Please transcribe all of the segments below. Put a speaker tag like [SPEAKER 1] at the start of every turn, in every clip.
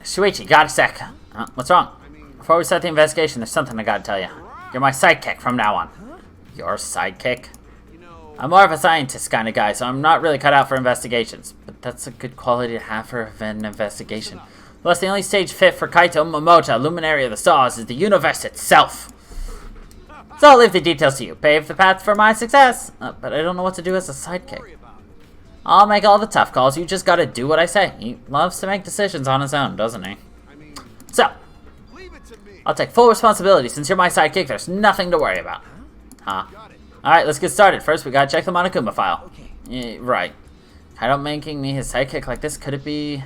[SPEAKER 1] Shuichi, got a sec. What's wrong? Before we start the investigation, there's something I gotta tell you. You're my sidekick from now on. Your sidekick? I'm more of a scientist kind of guy, so I'm not really cut out for investigations. But that's a good quality to have for an investigation. Plus, the only stage fit for Kaito Momota, luminary of the stars, is the universe itself. So I'll leave the details to you. Pave the path for my success. But I don't know what to do as a sidekick. I'll make all the tough calls. You just gotta do what I say. He loves to make decisions on his own, doesn't he? So, I'll take full responsibility. Since you're my sidekick, there's nothing to worry about. Huh? Alright, let's get started. First, we gotta check the Monokuma file. Yeah, right. Kaito making me his sidekick like this, could it be...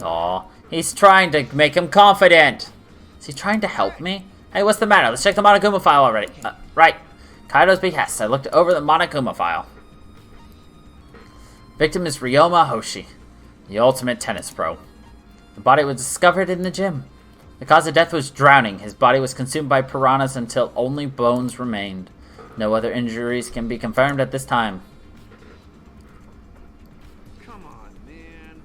[SPEAKER 1] Aw, he's trying to make him confident. Is he trying to help me? Hey, what's the matter? Let's check the Monokuma file already. Right. Kaito's behest. I looked over the Monokuma file. Victim is Ryoma Hoshi, the ultimate tennis pro. The body was discovered in the gym. The cause of death was drowning. His body was consumed by piranhas until only bones remained. No other injuries can be confirmed at this time.
[SPEAKER 2] Come on, man.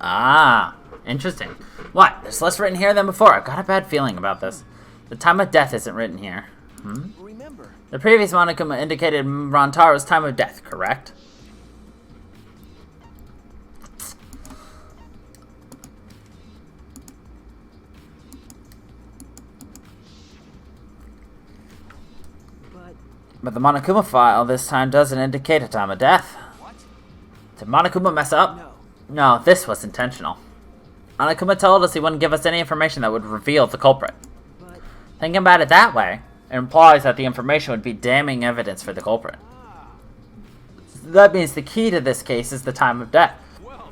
[SPEAKER 1] Ah, interesting. What? There's less written here than before. I've got a bad feeling about this. The time of death isn't written here.
[SPEAKER 2] Remember.
[SPEAKER 1] The previous Monokuma indicated Rantaro's time of death, correct? But the Monokuma file this time doesn't indicate a time of death.
[SPEAKER 2] What?
[SPEAKER 1] Did Monokuma mess up? No, this was intentional. Monokuma told us he wouldn't give us any information that would reveal the culprit.
[SPEAKER 2] But...
[SPEAKER 1] Thinking about it that way, it implies that the information would be damning evidence for the culprit. That means the key to this case is the time of death.
[SPEAKER 2] Well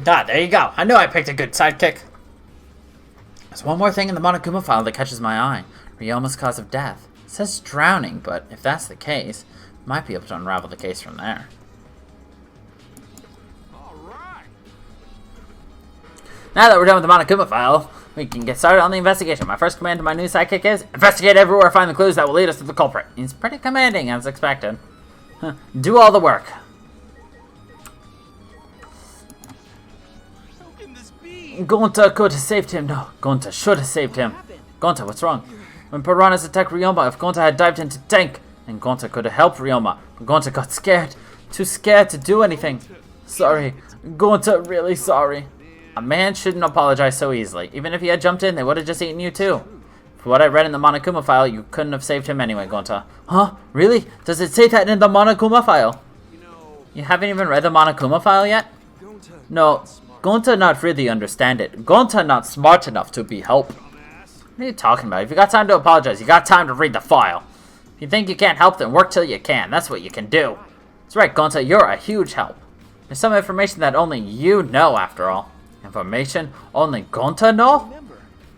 [SPEAKER 2] done.
[SPEAKER 1] There you go. I knew I picked a good sidekick. There's one more thing in the Monokuma file that catches my eye. Ryoma's cause of death. It says drowning, but if that's the case, might be able to unravel the case from there.
[SPEAKER 2] All right.
[SPEAKER 1] Now that we're done with the Monokuma file, we can get started on the investigation. My first command to my new sidekick is, investigate everywhere, find the clues that will lead us to the culprit. He's pretty commanding, as expected. Do all the work.
[SPEAKER 2] How can this be?
[SPEAKER 1] Gonta could have saved him. No, Gonta should have saved him. Gonta, what's wrong? When piranhas attacked Ryoma, if Gonta had dived into the tank, then Gonta could have helped Ryoma. But Gonta got scared. Too scared to do anything. Sorry. Gonta, really sorry. A man shouldn't apologize so easily. Even if he had jumped in, they would have just eaten you too. For what I read in the Monokuma file, you couldn't have saved him anyway, Gonta. Huh? Really? Does it say that in the Monokuma file? You haven't even read the Monokuma file yet? No, Gonta not really understand it. Gonta not smart enough to be helped. What are you talking about? If you got time to apologize, you got time to read the file. If you think you can't help, then work till you can. That's what you can do. That's right, Gonta, you're a huge help. There's some information that only you know, after all. Information only Gonta know?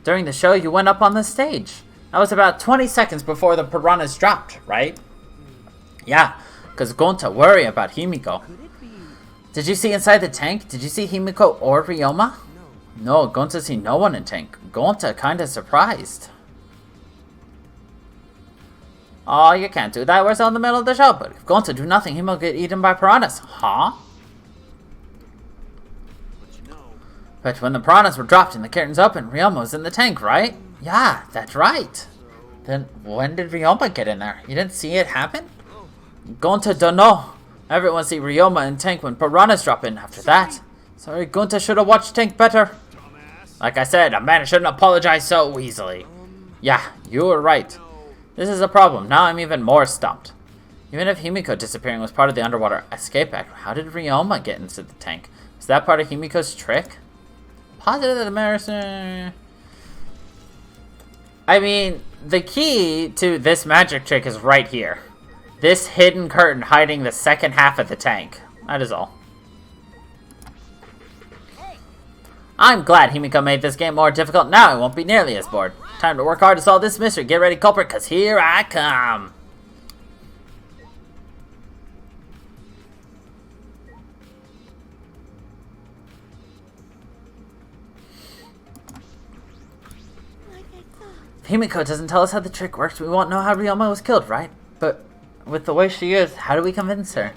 [SPEAKER 1] During the show, you went up on the stage. That was about 20 seconds before the piranhas dropped, right? Yeah, because Gonta worry about Himiko. Did you see inside the tank? Did you see Himiko or Ryoma? No, Gonta see no one in tank. Gonta kinda surprised. Oh, you can't do that. We're still in the middle of the show. But if Gonta do nothing, he will get eaten by piranhas. Huh? But when the piranhas were dropped and the curtains opened, Ryoma was in the tank, right? Yeah, that's right. Then when did Ryoma get in there? You didn't see it happen? Gonta don't know. Everyone see Ryoma in tank when piranhas drop in after that. Sorry, Gonta should have watched tank better. Like I said, a man shouldn't apologize so easily. Yeah, you were right. This is a problem. Now I'm even more stumped. Even if Himiko disappearing was part of the underwater escape act, how did Ryoma get into the tank? Was that part of Himiko's trick? Positive that American... I mean, the key to this magic trick is right here. This hidden curtain hiding the second half of the tank. That is all. I'm glad Himiko made this game more difficult. Now I won't be nearly as bored. Time to work hard to solve this mystery. Get ready, culprit, because here I come. Himiko doesn't tell us how the trick works, we won't know how Ryoma was killed, right? But with the way she is, how do we convince her?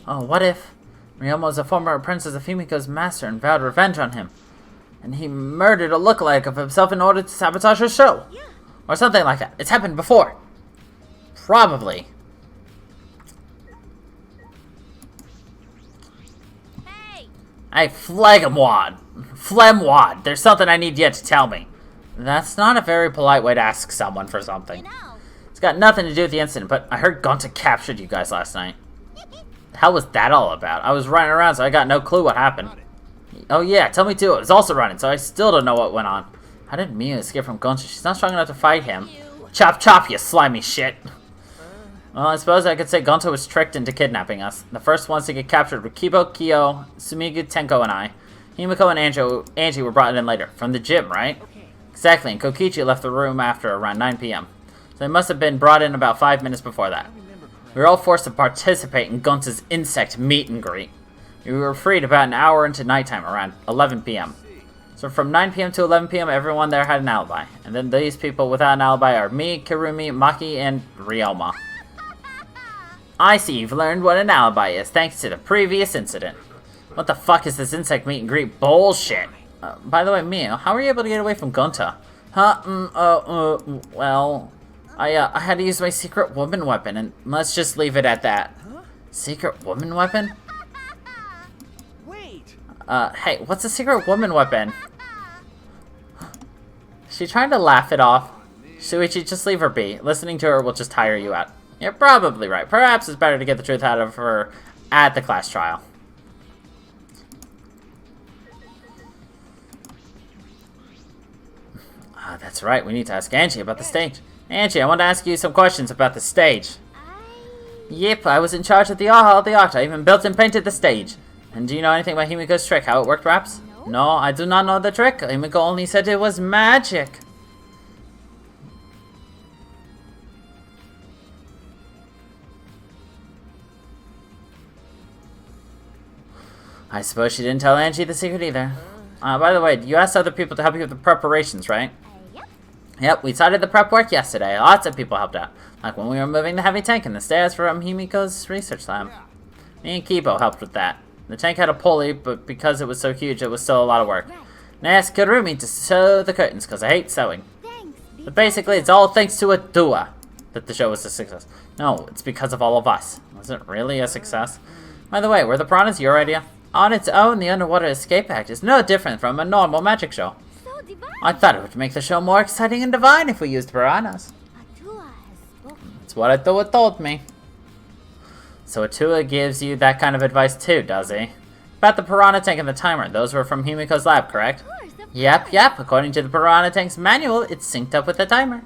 [SPEAKER 1] Oh, what if Ryoma was a former apprentice of Himiko's master and vowed revenge on him? And he murdered a lookalike of himself in order to sabotage her show?
[SPEAKER 3] Yeah.
[SPEAKER 1] Or something like that. It's happened before. Probably.
[SPEAKER 3] Hey.
[SPEAKER 1] Hey, Flemwad, there's something I need you to tell me. That's not a very polite way to ask someone for something.
[SPEAKER 3] You know.
[SPEAKER 1] It's got nothing to do with the incident, but I heard Gonta captured you guys last night. The hell was that all about? I was running around, so I got no clue what happened. Oh yeah, tell me too. I was also running, so I still don't know what went on. How did Mia escape from Gonta? She's not strong enough to fight him. Chop chop, you slimy shit. Well, I suppose I could say Gonta was tricked into kidnapping us. The first ones to get captured were Kibo, Kyo, Sumigu, Tenko, and I. Himiko and Angie were brought in later. From the gym, right? Exactly, and Kokichi left the room after around 9 p.m. So they must have been brought in about 5 minutes before that. We were all forced to participate in Gonta's insect meet and greet. We were freed about an hour into nighttime, around 11 p.m. So from 9 p.m. to 11 p.m., everyone there had an alibi. And then these people without an alibi are me, Kirumi, Maki, and Ryoma. I see you've learned what an alibi is, thanks to the previous incident. What the fuck is this insect meet and greet bullshit? By the way, Mia, how were you able to get away from Gonta? Well, I had to use my secret woman weapon, and let's just leave it at that. Secret woman weapon?
[SPEAKER 2] Wait.
[SPEAKER 1] Hey, what's a secret woman weapon? She trying to laugh it off. Shuichi, just leave her be. Listening to her will just tire you out. You're probably right. Perhaps it's better to get the truth out of her at the class trial. That's right. We need to ask Angie about the stage. Angie, I want to ask you some questions about the stage. Yep, I was in charge of the art. I even built and painted the stage. And do you know anything about Himiko's trick? How it worked, perhaps? No, I do not know the trick. Himiko only said it was magic. I suppose she didn't tell Angie the secret either. By the way, you asked other people to help you with the preparations, right?
[SPEAKER 3] Yep.
[SPEAKER 1] Yep, we started the prep work yesterday. Lots of people helped out. Like when we were moving the heavy tank and the stairs from Himiko's research lab. Me and Kibo helped with that. The tank had a pulley, but because it was so huge, it was still a lot of work. And I asked Kurumi to sew the curtains, because I hate sewing.
[SPEAKER 3] Thanks.
[SPEAKER 1] But basically, it's all thanks to a Dua that the show was a success. No, it's because of all of us. Was it really a success? By the way, were the piranhas your idea? On its own, the Underwater Escape Act is no different from a normal magic show.
[SPEAKER 3] So divine.
[SPEAKER 1] I thought it would make the show more exciting and divine if we used piranhas.
[SPEAKER 3] Atua has spoken.
[SPEAKER 1] That's what Atua told me. So Atua gives you that kind of advice too, does he? About the piranha tank and the timer. Those were from Himiko's lab, correct?
[SPEAKER 3] Of course.
[SPEAKER 1] Yep. According to the piranha tank's manual, it's synced up with the timer.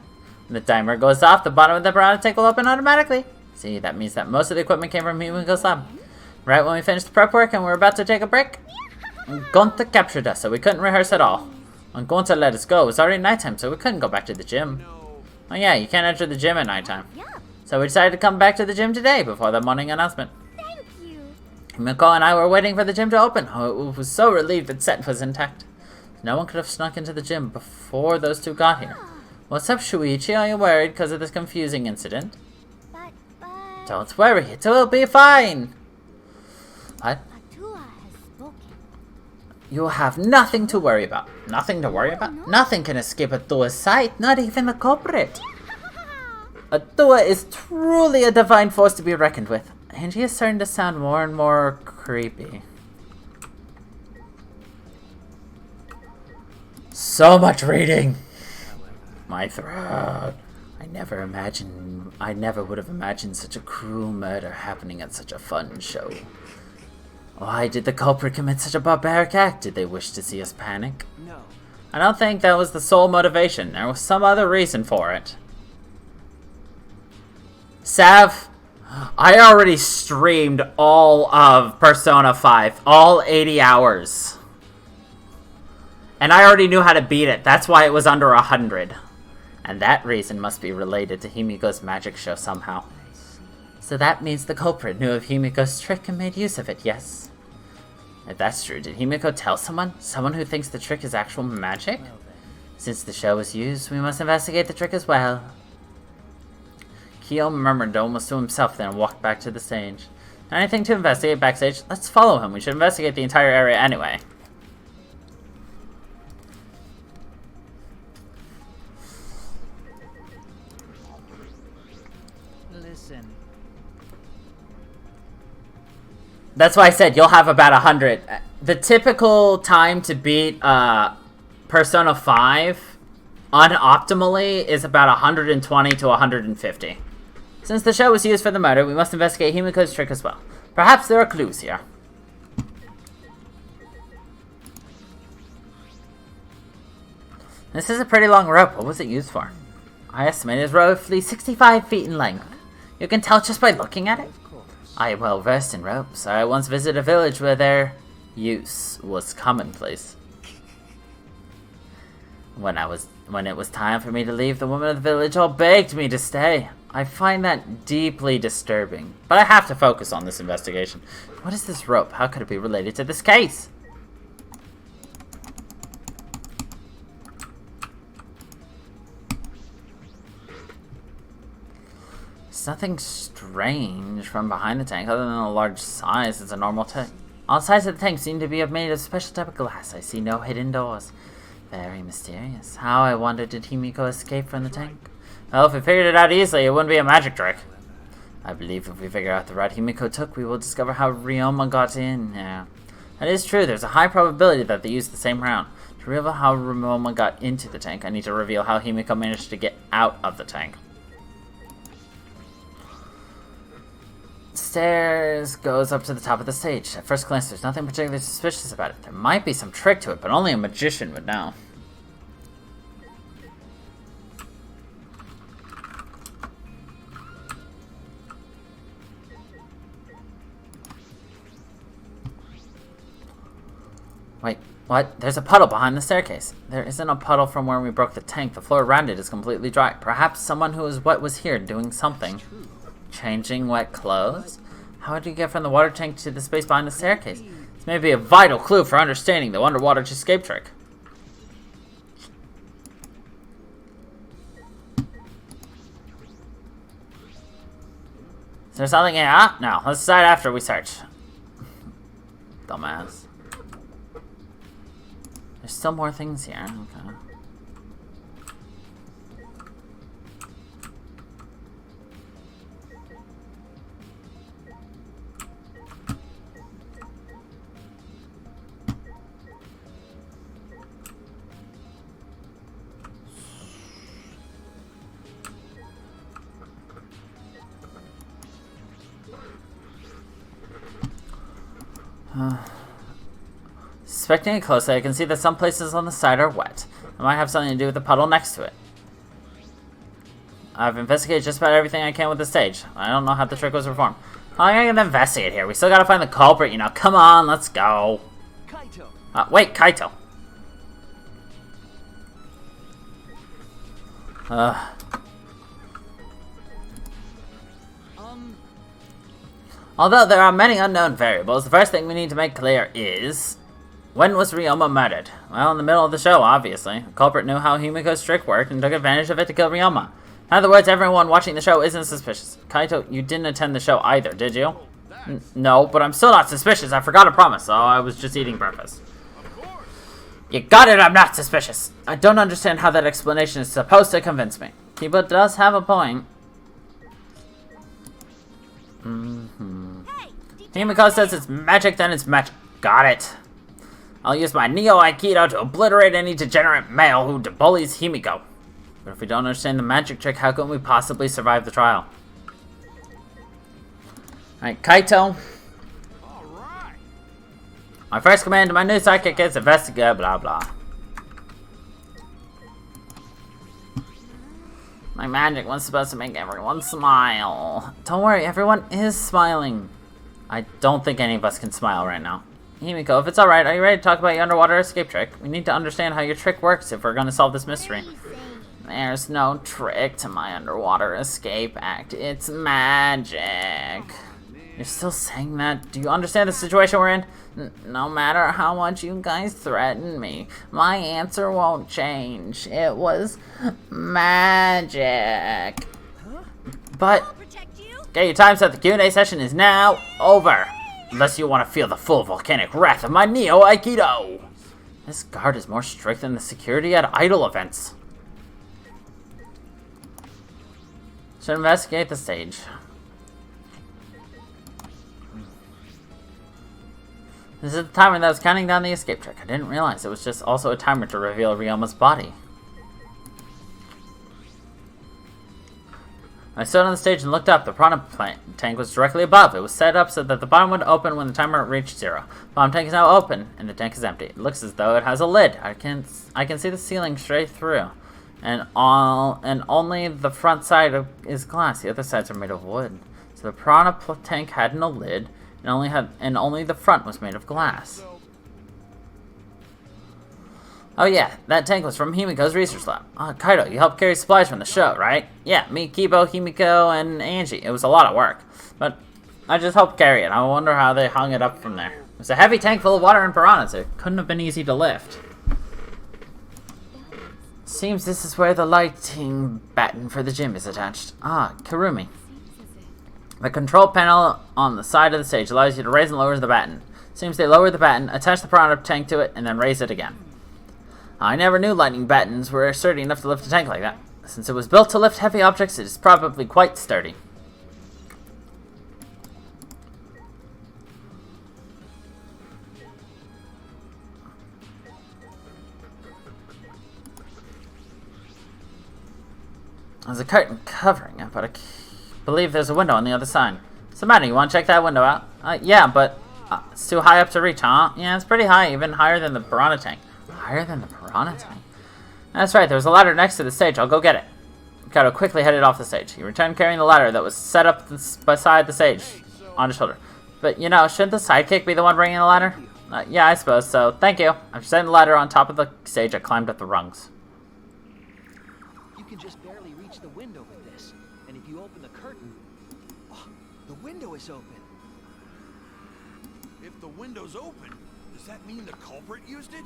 [SPEAKER 1] When the timer goes off, the bottom of the piranha tank will open automatically. See, that means that most of the equipment came from Himiko's lab. Right when we finished the prep work and we were about to take a break, Gonta captured us, so we couldn't rehearse at all. When Gonta let us go, it was already nighttime, so we couldn't go back to the gym.
[SPEAKER 2] No.
[SPEAKER 1] Oh yeah, you can't enter the gym at nighttime.
[SPEAKER 3] Yeah.
[SPEAKER 1] So we decided to come back to the gym today before the morning announcement.
[SPEAKER 3] Thank you.
[SPEAKER 1] Himiko and I were waiting for the gym to open. Oh, it was so relieved that Set was intact. No one could have snuck into the gym before those two got here. What's up, Shuichi? Are you worried because of this confusing incident?
[SPEAKER 3] But.
[SPEAKER 1] Don't worry, it will be fine. What?
[SPEAKER 3] Atua has spoken.
[SPEAKER 1] You have nothing to worry about. Nothing to worry about? Nothing can escape Atua's sight, not even the culprit. Atua is truly a divine force to be reckoned with. And she is starting to sound more and more creepy. So much reading! My throat. I never would have imagined such a cruel murder happening at such a fun show. Why did the culprit commit such a barbaric act? Did they wish to see us panic?
[SPEAKER 2] No.
[SPEAKER 1] I don't think that was the sole motivation. There was some other reason for it. Sav, I already streamed all of Persona 5, all 80 hours. And I already knew how to beat it. That's why it was under 100. And that reason must be related to Himiko's magic show somehow. So that means the culprit knew of Himiko's trick and made use of it, yes? If that's true, did Himiko tell someone? Someone who thinks the trick is actual magic? Since the shell was used, we must investigate the trick as well. Kyo murmured almost to himself, then walked back to the stage. Anything to investigate backstage? Let's follow him. We should investigate the entire area anyway.
[SPEAKER 2] Listen.
[SPEAKER 1] That's why I said you'll have about 100. The typical time to beat Persona 5 unoptimally is about 120 to 150. Since the shell was used for the murder, we must investigate Himiko's trick as well. Perhaps there are clues here. This is a pretty long rope. What was it used for? I estimate it is roughly 65 feet in length. You can tell just by looking at it. I am well versed in ropes. I once visited a village where their use was commonplace. When it was time for me to leave, the women of the village all begged me to stay. I find that deeply disturbing. But I have to focus on this investigation. What is this rope? How could it be related to this case? There's nothing strange from behind the tank other than a large size. It's a normal tank. All sides of the tank seem to be made of a special type of glass. I see no hidden doors. Very mysterious. How, I wonder, did Himiko escape from the tank? Well, if we figured it out easily, it wouldn't be a magic trick. I believe if we figure out the route Himiko took, we will discover how Ryoma got in. Yeah. That is true. There's a high probability that they used the same route. To reveal how Ryoma got into the tank, I need to reveal how Himiko managed to get out of the tank. Stairs goes up to the top of the stage. At first glance, there's nothing particularly suspicious about it. There might be some trick to it, but only a magician would know. Wait, what? There's a puddle behind the staircase. There isn't a puddle from where we broke the tank. The floor around it is completely dry. Perhaps someone who was wet was here doing something. Changing wet clothes? How did you get from the water tank to the space behind the staircase? This may be a vital clue for understanding the underwater escape trick. Is there something here? Ah, no. Let's decide after we search. Dumbass. There's still more things here. Okay. Inspecting it closely, I can see that some places on the side are wet. It might have something to do with the puddle next to it. I've investigated just about everything I can with the stage. I don't know how the trick was performed. How am I gonna investigate here? We still gotta find the culprit, you know. Come on, let's go.
[SPEAKER 2] Kaito.
[SPEAKER 1] Wait, Kaito. Although there are many unknown variables, the first thing we need to make clear is... when was Ryoma murdered? Well, in the middle of the show, obviously. The culprit knew how Himiko's trick worked and took advantage of it to kill Ryoma. In other words, everyone watching the show isn't suspicious. Kaito, you didn't attend the show either, did you? No, but I'm still not suspicious. I forgot a promise, so I was just eating breakfast. You got it, I'm not suspicious. I don't understand how that explanation is supposed to convince me. Kiba does have a point. Himiko says it's magic, then it's magic. Got it. I'll use my Neo Aikido to obliterate any degenerate male who bullies Himiko. But if we don't understand the magic trick, how can we possibly survive the trial? Alright, Kaito.
[SPEAKER 2] Alright.
[SPEAKER 1] My first command to my new sidekick is investigate, blah blah. My magic was supposed to make everyone smile. Don't worry, everyone is smiling. I don't think any of us can smile right now. Himiko, if it's alright, are you ready to talk about your underwater escape trick? We need to understand how your trick works if we're going to solve this mystery. There's no trick to my underwater escape act. It's magic. You're still saying that? Do you understand the situation we're in? No matter how much you guys threaten me, my answer won't change. It was magic. But, okay, your time set. The Q&A session is now over. Unless you want to feel the full volcanic wrath of my Neo Aikido. This guard is more strict than the security at idol events. Should investigate the stage. This is the timer that was counting down the escape trick. I didn't realize it was just also a timer to reveal Ryoma's body. I stood on the stage and looked up. The piranha tank was directly above. It was set up so that the bottom would open when the timer reached 0. The bottom tank is now open, and the tank is empty. It looks as though it has a lid. I can see the ceiling straight through, and only the front side is glass. The other sides are made of wood. So the piranha tank had no lid, and only the front was made of glass. Oh yeah, that tank was from Himiko's research lab. Kaido, you helped carry supplies from the show, right? Yeah, me, Kibo, Himiko, and Angie. It was a lot of work, but I just helped carry it. I wonder how they hung it up from there. It was a heavy tank full of water and piranhas. It couldn't have been easy to lift. Seems this is where the lighting batten for the gym is attached. Kurumi. The control panel on the side of the stage allows you to raise and lower the batten. Seems they lower the batten, attach the piranha tank to it, and then raise it again. I never knew lightning battens were sturdy enough to lift a tank like that. Since it was built to lift heavy objects, it is probably quite sturdy. There's a curtain covering it, but I believe there's a window on the other side. So, Maddie, you want to check that window out? Yeah, but it's too high up to reach, huh? Yeah, it's pretty high, even higher than the piranha tank. Higher than the piranha tank? That's right, there's a ladder next to the stage. I'll go get it. Kaido quickly headed off the stage. He returned carrying the ladder that was set up beside the stage on his shoulder. But, you know, shouldn't the sidekick be the one bringing the ladder? Yeah, I suppose so. Thank you. After setting the ladder on top of the stage, I climbed up the rungs.
[SPEAKER 4] You can just barely reach the window with this. And if you open the curtain... Oh, the window is open.
[SPEAKER 2] If the window's open, does that mean the culprit used it?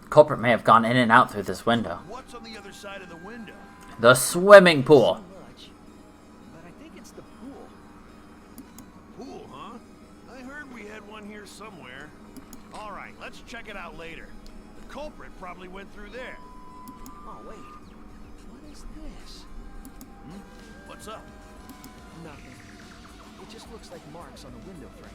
[SPEAKER 1] Culprit may have gone in and out through this window.
[SPEAKER 2] What's on the other side of the window?
[SPEAKER 1] The swimming pool.
[SPEAKER 4] So much, but I think it's the pool.
[SPEAKER 2] Pool, huh? I heard we had one here somewhere. All right, let's check it out later. The culprit probably went through there.
[SPEAKER 4] Oh, wait. What is this?
[SPEAKER 2] What's up?
[SPEAKER 4] Nothing. It just looks like marks on the window frame.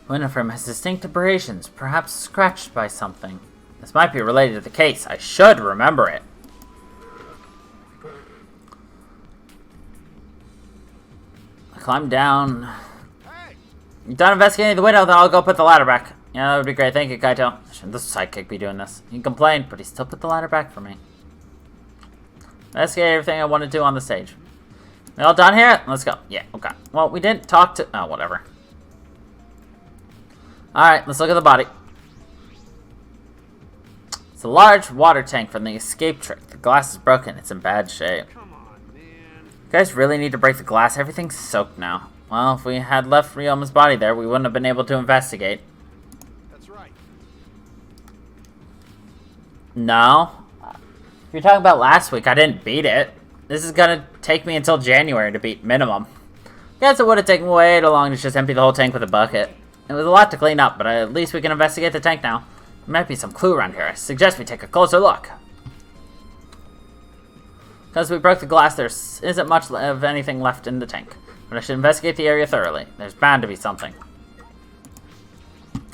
[SPEAKER 1] Window frame has distinct abrasions, perhaps scratched by something. This might be related to the case. I should remember it. I climb down.
[SPEAKER 2] Hey!
[SPEAKER 1] You done investigating the window? Then I'll go put the ladder back. Yeah, that would be great. Thank you, Kaito. Shouldn't this sidekick be doing this? He complained, but he still put the ladder back for me. Investigate everything I want to do on the stage. We all done here? Let's go. Yeah, okay. Well, we didn't talk to... Oh, whatever. Alright, let's look at the body. It's a large water tank from the escape trick. The glass is broken. It's in bad shape.
[SPEAKER 2] Come on, man.
[SPEAKER 1] You guys really need to break the glass. Everything's soaked now. Well, if we had left Ryoma's body there, we wouldn't have been able to investigate.
[SPEAKER 2] That's right.
[SPEAKER 1] No. If you're talking about last week, I didn't beat it. This is gonna take me until January to beat minimum. Guess it would have taken way too long to just empty the whole tank with a bucket. It was a lot to clean up, but at least we can investigate the tank now. There might be some clue around here. I suggest we take a closer look. Because we broke the glass, there isn't much of anything left in the tank. But I should investigate the area thoroughly. There's bound to be something.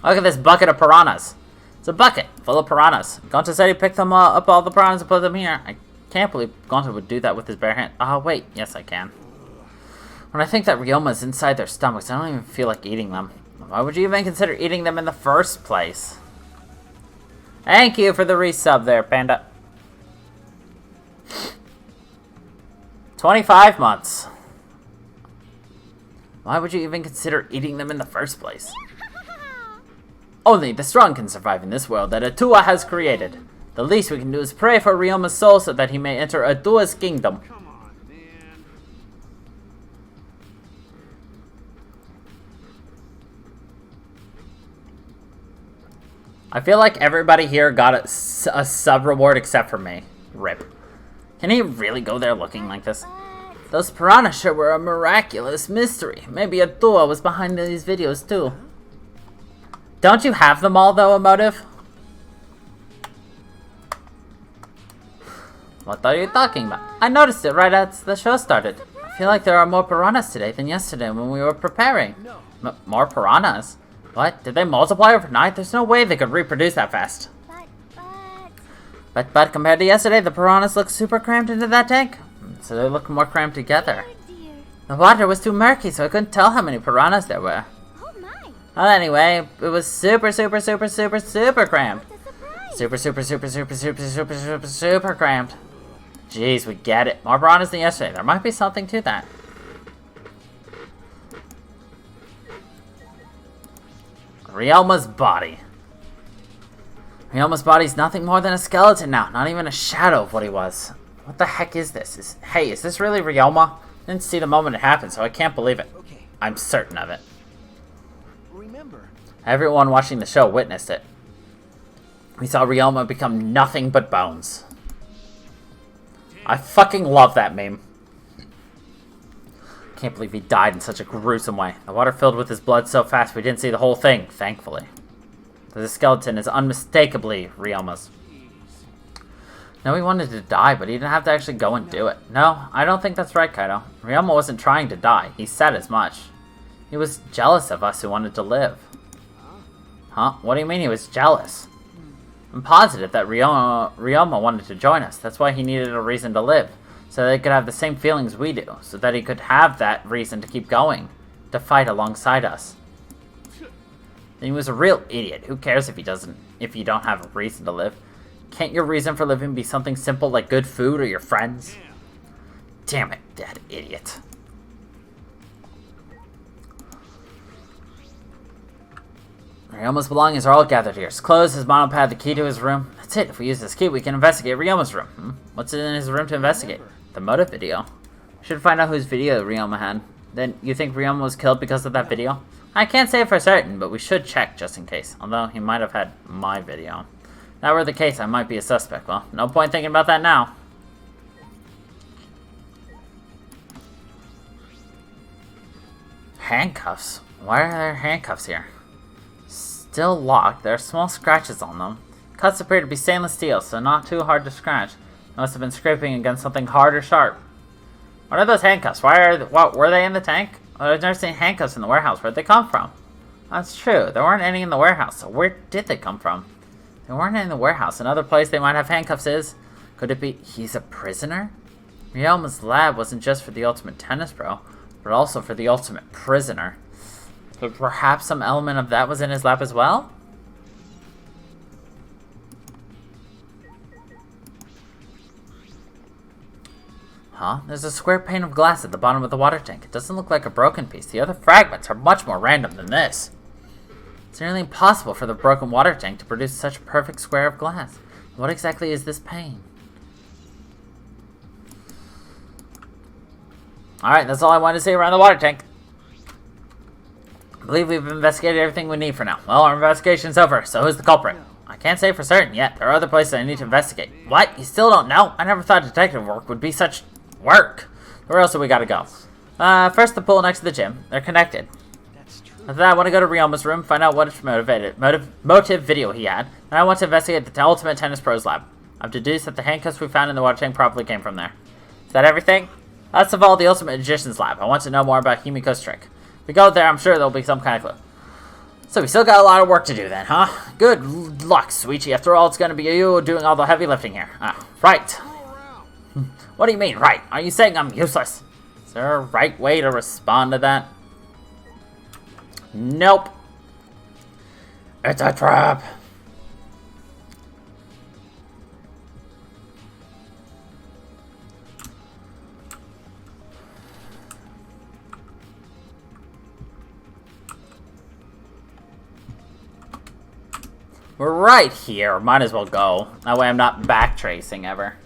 [SPEAKER 1] Look at this bucket of piranhas. It's a bucket full of piranhas. Gonta said he picked them up all the piranhas and put them here. I can't believe Gonta would do that with his bare hand. Oh, wait. Yes, I can. When I think that Ryoma's inside their stomachs, I don't even feel like eating them. Why would you even consider eating them in the first place? Thank you for the resub there, Panda. 25 months. Why would you even consider eating them in the first place? Only the strong can survive in this world that Atua has created. The least we can do is pray for Ryoma's soul so that he may enter Atua's kingdom.
[SPEAKER 2] Come on, man.
[SPEAKER 1] I feel like everybody here got a sub reward except for me. Rip. Can he really go there looking like this? Those piranha sure were a miraculous mystery. Maybe Abdullah was behind these videos too. Don't you have them all though, Emotive? What are you talking about? I noticed it right as the show started. I feel like there are more piranhas today than yesterday when we were preparing.
[SPEAKER 4] No.
[SPEAKER 1] More piranhas? What? Did they multiply overnight? There's no way they could reproduce that fast. But compared to yesterday, the piranhas look super crammed into that tank. So they look more crammed together.
[SPEAKER 3] Oh dear.
[SPEAKER 1] The water was too murky, so I couldn't tell how many piranhas there were.
[SPEAKER 3] Oh my.
[SPEAKER 1] Well, anyway, it was super crammed.
[SPEAKER 3] What a surprise.
[SPEAKER 1] Super crammed. Jeez, we get it. More piranhas than yesterday. There might be something to that. Rielma's body. Rielma's body's nothing more than a skeleton now. Not even a shadow of what he was. What the heck is this? Hey, is this really Rielma? Didn't see the moment it happened, so I can't believe it.
[SPEAKER 4] Okay.
[SPEAKER 1] I'm certain of it.
[SPEAKER 4] Remember.
[SPEAKER 1] Everyone watching the show witnessed it. We saw Rielma become nothing but bones. I fucking love that meme. Can't believe he died in such a gruesome way. The water filled with his blood so fast we didn't see the whole thing, thankfully. The skeleton is unmistakably Rielma's. No, he wanted to die, but he didn't have to actually go and do it. No, I don't think that's right, Kaido. Rielma wasn't trying to die. He said as much. He was jealous of us who wanted to live. Huh? What do you mean he was jealous? I'm positive that Rielma wanted to join us. That's why he needed a reason to live. So that he could have the same feelings we do. So that he could have that reason to keep going. To fight alongside us. Then he was a real idiot. Who cares if you don't have a reason to live? Can't your reason for living be something simple like good food or your friends? Damn it, that idiot. Ryoma's belongings are all gathered here. His clothes, his monopad, the key to his room. That's it. If we use this key, we can investigate Ryoma's room. What's in his room to investigate? The motive video. We should find out whose video Ryoma had. Then, you think Ryoma was killed because of that video? I can't say for certain, but we should check just in case. Although, he might have had my video. If that were the case, I might be a suspect. Well, no point thinking about that now. Handcuffs? Why are there handcuffs here? Still locked. There are small scratches on them. Cuts appear to be stainless steel, so not too hard to scratch. They must have been scraping against something hard or sharp. What are those handcuffs? What were they in the tank? Well, I've never seen handcuffs in the warehouse. Where'd they come from? That's true. There weren't any in the warehouse, so where did they come from? They weren't in the warehouse. Another place they might have handcuffs is... Could it be he's a prisoner? Ryoma's lab wasn't just for the ultimate tennis pro, but also for the ultimate prisoner. So perhaps some element of that was in his lab as well? Huh? There's a square pane of glass at the bottom of the water tank. It doesn't look like a broken piece. The other fragments are much more random than this. It's nearly impossible for the broken water tank to produce such a perfect square of glass. What exactly is this pane? Alright, that's all I wanted to say around the water tank. I believe we've investigated everything we need for now. Well, our investigation's over, so who's the culprit? I can't say for certain yet. There are other places I need to investigate. What? You still don't know? I never thought detective work would be such work. Where else do we gotta go? First the pool next to the gym. They're connected.
[SPEAKER 4] That's true.
[SPEAKER 1] After that, I want to go to Ryoma's room, find out what motive video he had, and I want to investigate the Ultimate Tennis Pros lab. I've deduced that the handcuffs we found in the water tank probably came from there. Is that everything? Let's involve the Ultimate Magician's lab. I want to know more about Himiko's trick. If we go there, I'm sure there'll be some kind of clue. So we still got a lot of work to do then, huh? Good luck, Suichi. After all, it's going to be you doing all the heavy lifting here. Right. What do you mean, right? Are you saying I'm useless? Is there a right way to respond to that? Nope. It's a trap. We're right here. Might as well go. That way I'm not backtracing ever.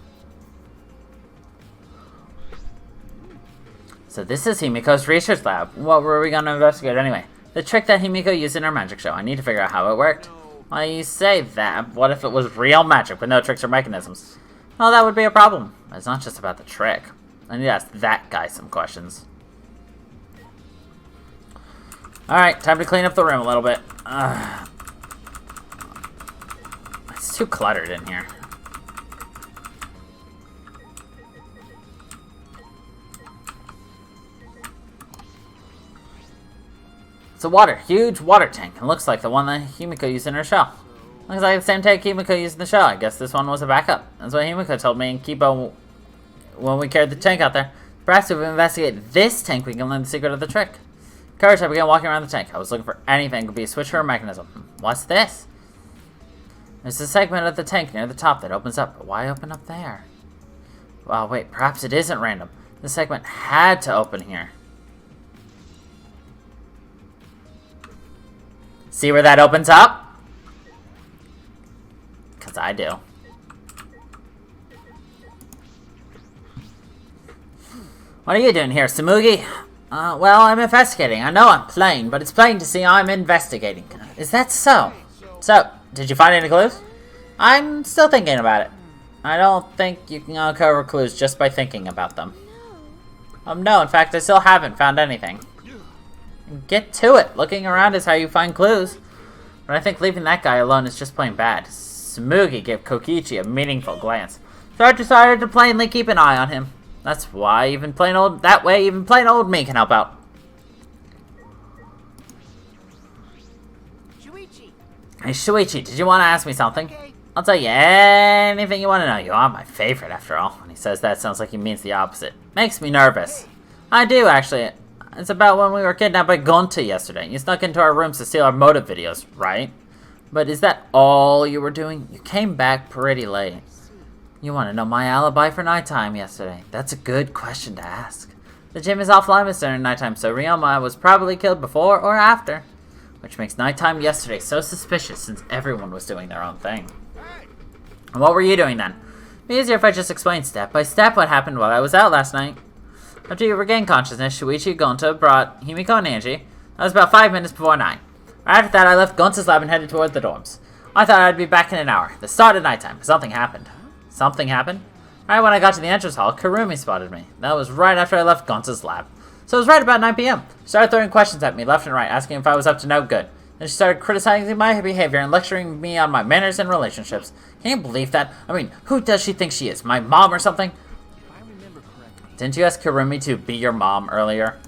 [SPEAKER 1] So this is Himiko's research lab. What were we going to investigate anyway? The trick that Himiko used in her magic show. I need to figure out how it worked. Why you say that? What if it was real magic with no tricks or mechanisms? Well, that would be a problem. It's not just about the trick. I need to ask that guy some questions. Alright, time to clean up the room a little bit. It's too cluttered in here. It's a huge water tank. It looks like the one that Himiko used in her show. Looks like the same tank Himiko used in the show. I guess this one was a backup. That's what Himiko told me and Kibo when we carried the tank out there. Perhaps if we investigate this tank, we can learn the secret of the trick. Courage, I began walking around the tank. I was looking for anything. It could be a switch or a mechanism. What's this? There's a segment of the tank near the top that opens up. But why open up there? Well, wait. Perhaps it isn't random. The segment had to open here. See where that opens up? Because I do. What are you doing here, Samugi? Well, I'm investigating. I know I'm plain, but it's plain to see I'm investigating. Is that so? So, did you find any clues? I'm still thinking about it. I don't think you can uncover clues just by thinking about them. No, in fact, I still haven't found anything. Get to it. Looking around is how you find clues. But I think leaving that guy alone is just plain bad. Samugi gave Kokichi a meaningful glance, so I decided to plainly keep an eye on him. That's why even plain old me can help out.
[SPEAKER 4] Shuichi!
[SPEAKER 1] Hey Shuichi, did you want to ask me something? Okay. I'll tell you anything you want to know. You are my favorite after all. When he says that, it sounds like he means the opposite. Makes me nervous. I do actually. It's about when we were kidnapped by Gonta yesterday. You snuck into our rooms to steal our motive videos, right? But is that all you were doing? You came back pretty late. You want to know my alibi for nighttime yesterday? That's a good question to ask. The gym is off limits during nighttime, so Ryoma was probably killed before or after. Which makes nighttime yesterday so suspicious since everyone was doing their own thing. And what were you doing then? It'd be easier if I just explained step by step what happened while I was out last night. After you regained consciousness, Shuichi Gonta brought Himiko and Angie. That was about 5 minutes before 9. Right after that, I left Gonta's lab and headed toward the dorms. I thought I'd be back in an hour. The start of nighttime, but something happened. Something happened? Right when I got to the entrance hall, Kurumi spotted me. That was right after I left Gonta's lab. So it was right about 9 p.m. She started throwing questions at me left and right, asking if I was up to no good. Then she started criticizing my behavior and lecturing me on my manners and relationships. Can you believe that? I mean, who does she think she is? My mom or something? Didn't you ask Kurumi to be your mom earlier?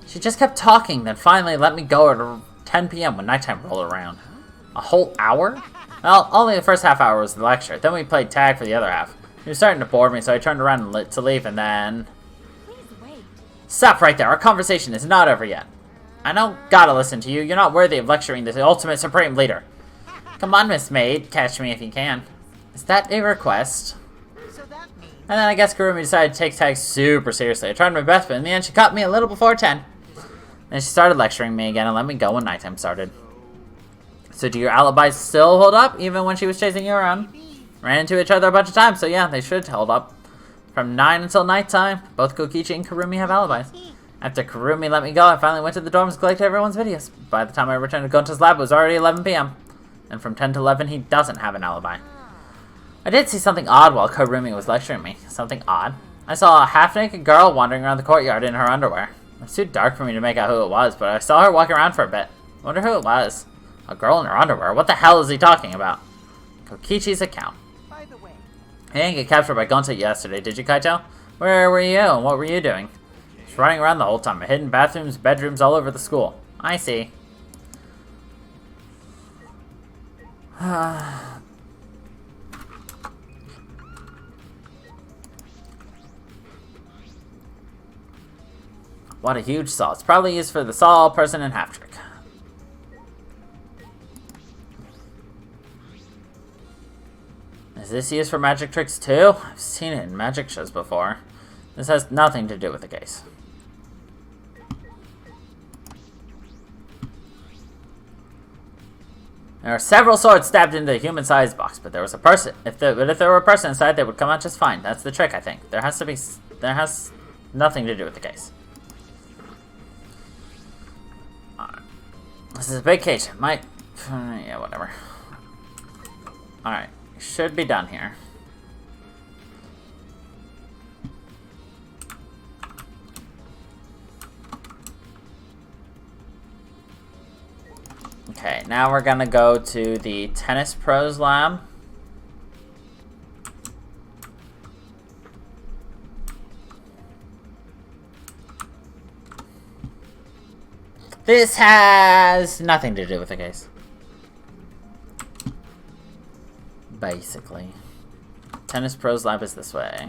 [SPEAKER 1] She just kept talking, then finally let me go at 10 p.m. when nighttime rolled around. A whole hour? Well, only the first half hour was the lecture. Then we played tag for the other half. It was starting to bore me, so I turned around to leave, and then...
[SPEAKER 3] Please wait.
[SPEAKER 1] Stop right there. Our conversation is not over yet. I don't gotta listen to you. You're not worthy of lecturing the ultimate supreme leader. Come on, Miss Maid. Catch me if you can. Is that a request?
[SPEAKER 4] So that means...
[SPEAKER 1] And then I guess Kurumi decided to take tag super seriously. I tried my best, but in the end she caught me a little before 10. Then she started lecturing me again and let me go when nighttime started. So do your alibis still hold up, even when she was chasing you around? Ran into each other a bunch of times, so yeah, they should hold up. From 9 until nighttime, both Kokichi and Kurumi have alibis. After Kurumi let me go, I finally went to the dorms to collect everyone's videos. By the time I returned to Gonta's lab, it was already 11 p.m. And from 10 to 11, he doesn't have an alibi. I did see something odd while Kurumi was lecturing me. Something odd? I saw a half-naked girl wandering around the courtyard in her underwear. It was too dark for me to make out who it was, but I saw her walking around for a bit. I wonder who it was. A girl in her underwear? What the hell is he talking about? Kokichi's account.
[SPEAKER 4] By the way...
[SPEAKER 1] I didn't get captured by Gonta yesterday, did you, Kaito? Where were you, and what were you doing? Just running around the whole time. I hid in bathrooms, bedrooms, all over the school. I see. What a huge saw. It's probably used for the saw, person, and half trick. Is this used for magic tricks too? I've seen it in magic shows before. This has nothing to do with the case. There are several swords stabbed into the human-sized box, but there was a person. If there were a person inside, they would come out just fine. That's the trick, I think. There has nothing to do with the case. This is a big cage. Yeah, whatever. Alright, should be done here. Okay, now we're gonna go to the Tennis Pros lab. This has nothing to do with the case. Basically. Tennis Pros lab is this way.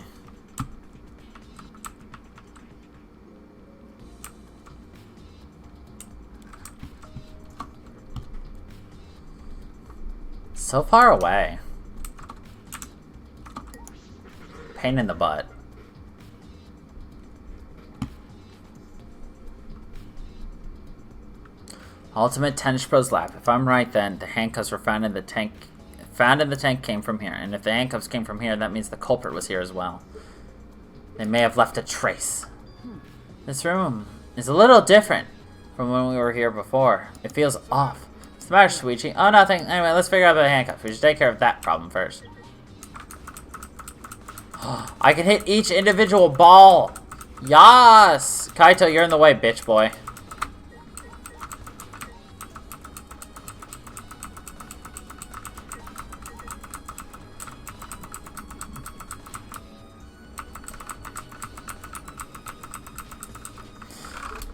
[SPEAKER 1] So far away. Pain in the butt. Ultimate Tennis Pros lab. If I'm right, then the handcuffs were found in the tank. Found in the tank came from here, and if the handcuffs came from here, that means the culprit was here as well. They may have left a trace. This room is a little different from when we were here before. It feels off. What's the matter, Shuichi? Oh, nothing. Anyway, let's figure out the handcuffs. We should take care of that problem first. I can hit each individual ball. Yas! Kaito, you're in the way, bitch boy.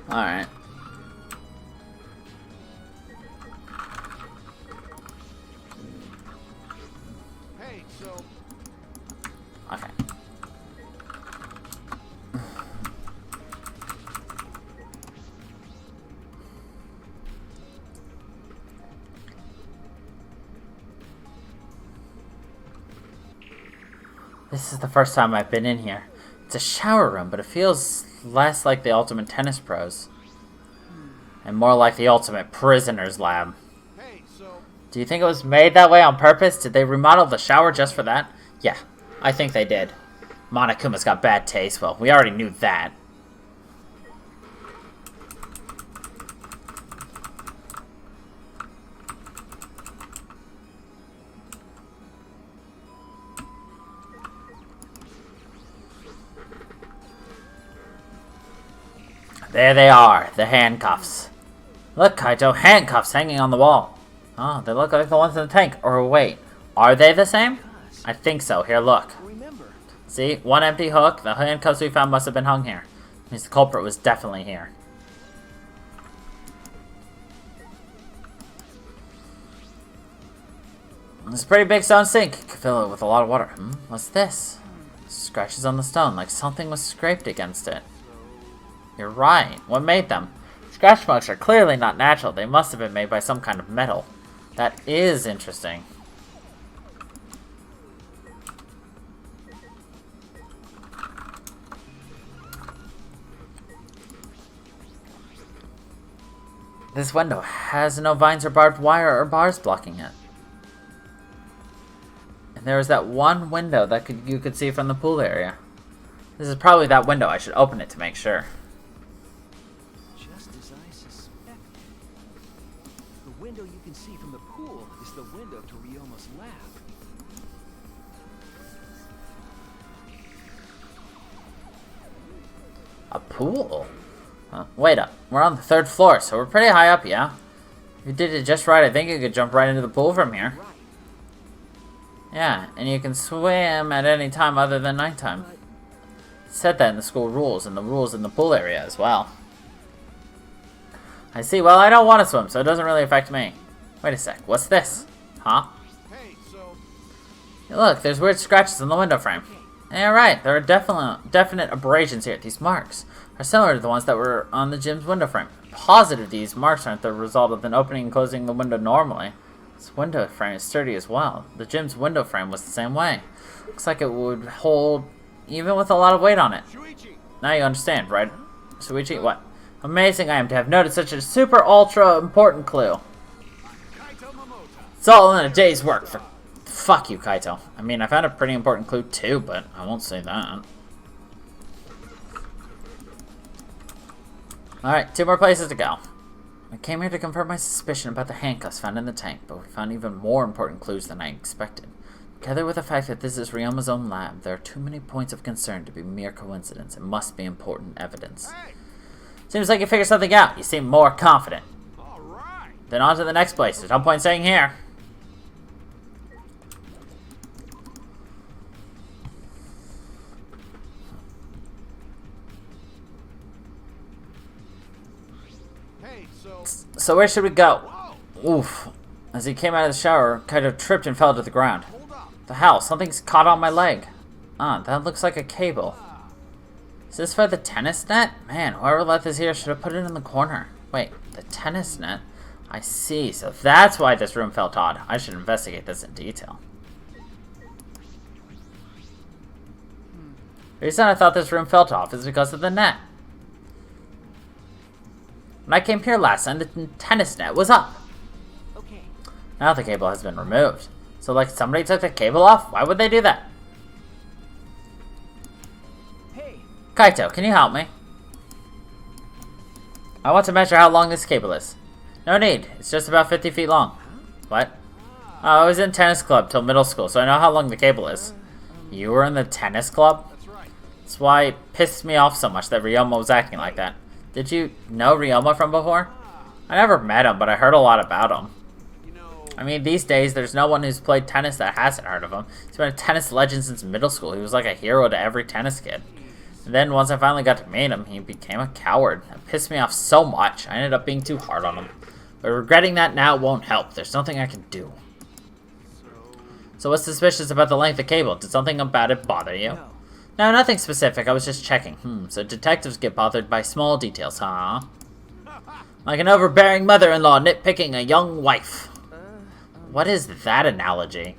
[SPEAKER 1] Alright.
[SPEAKER 2] Hey, so
[SPEAKER 1] Okay. This is the first time I've been in here. It's a shower room, but it feels less like the Ultimate Tennis Pros. And more like the Ultimate Prisoners Lab.
[SPEAKER 2] hey, so
[SPEAKER 1] Do you think it was made that way on purpose? Did they remodel the shower just for that? Yeah, I think they did. Monokuma's got bad taste. Well, we already knew that. There they are, the handcuffs. Look, Kaito, handcuffs hanging on the wall. Oh, they look like the ones in the tank. Or wait, are they the same? I think so. Here, look.
[SPEAKER 4] Remember.
[SPEAKER 1] See, one empty hook. The handcuffs we found must have been hung here. Means the culprit was definitely here. It's a pretty big stone sink. Could fill it with a lot of water. What's this? Scratches on the stone, like something was scraped against it. You're right. What made them? Scratch marks are clearly not natural. They must have been made by some kind of metal. That is interesting. This window has no vines or barbed wire or bars blocking it. And there was that one window that you could see from the pool area. This is probably that window. I should open it to make sure.
[SPEAKER 4] Just as I suspected. The window you can see from the pool is the window to Ryoma's lab.
[SPEAKER 1] A pool? Wait up. We're on the 3rd floor, so we're pretty high up, yeah? If you did it just right, I think you could jump right into the pool from here.
[SPEAKER 4] Right.
[SPEAKER 1] Yeah, and you can swim at any time other than nighttime. It said that in the school rules, and the rules in the pool area as well. I see. Well, I don't want to swim, so it doesn't really affect me. Wait a sec. What's this? Huh?
[SPEAKER 2] hey, so
[SPEAKER 1] Hey, look, there's weird scratches on the window frame. Yeah, right. There are definite abrasions here. These marks are similar to the ones that were on the gym's window frame. Positive these marks aren't the result of an opening and closing the window normally. This window frame is sturdy as well. The gym's window frame was the same way. Looks like it would hold even with a lot of weight on it.
[SPEAKER 2] Shuichi,
[SPEAKER 1] Now you understand, right? Shuichi, what? Amazing I am to have noted such a super ultra important clue.
[SPEAKER 2] Kaito Momota.
[SPEAKER 1] It's all in a day's work for... Fuck you, Kaito. I mean, I found a pretty important clue too, but I won't say that. Alright, 2 more places to go. I came here to confirm my suspicion about the handcuffs found in the tank, but we found even more important clues than I expected. Together with the fact that this is Ryoma's own lab, there are too many points of concern to be mere coincidence. It must be important evidence.
[SPEAKER 2] Hey,
[SPEAKER 1] Seems like you figured something out. You seem more confident.
[SPEAKER 2] all right.
[SPEAKER 1] Then on to the next place. There's no point staying here.
[SPEAKER 2] Hey, so
[SPEAKER 1] So where should we go?
[SPEAKER 2] whoa,
[SPEAKER 1] Oof. As he came out of the shower, Kaito tripped and fell to the ground.
[SPEAKER 2] hold up.
[SPEAKER 1] The hell? Something's caught on my leg. Ah, that looks like a cable. Is this for the tennis net? Man, whoever left this here should have put it in the corner. Wait, the tennis net? I see, so that's why this room felt odd. I should investigate this in detail. The reason I thought this room felt off is because of the net. When I came here last time, the tennis net was up.
[SPEAKER 4] Okay.
[SPEAKER 1] Now the cable has been removed. So like somebody took the cable off? Why would they do that?
[SPEAKER 4] Hey,
[SPEAKER 1] Kaito, can you help me? I want to measure how long this cable is. No need, it's just about 50 feet long. What? Oh, I was in tennis club till middle school, so I know how long the cable is. You were in the tennis club?
[SPEAKER 2] That's right.
[SPEAKER 1] That's why it pissed me off so much that Ryoma was acting like that. Did you know Ryoma from before? I never met him, but I heard a lot about him.
[SPEAKER 2] You know,
[SPEAKER 1] I mean, these days, there's no one who's played tennis that hasn't heard of him. He's been a tennis legend since middle school. He was like a hero to every tennis kid. And then once I finally got to meet him, he became a coward. It pissed me off so much, I ended up being too hard on him. But regretting that now won't help. There's nothing I can do. So what's suspicious about the length of cable? Did something about it bother you?
[SPEAKER 4] no.
[SPEAKER 1] No, nothing specific. I was just checking. So detectives get bothered by small details, huh? Like an overbearing mother-in-law nitpicking a young wife. What is that analogy?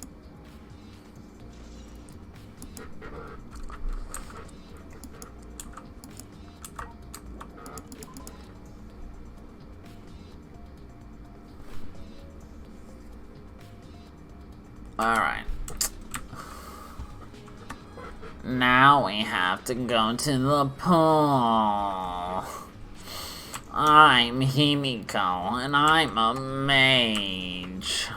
[SPEAKER 1] Alright. Now we have to go to the pool. I'm Himiko, and I'm a mage.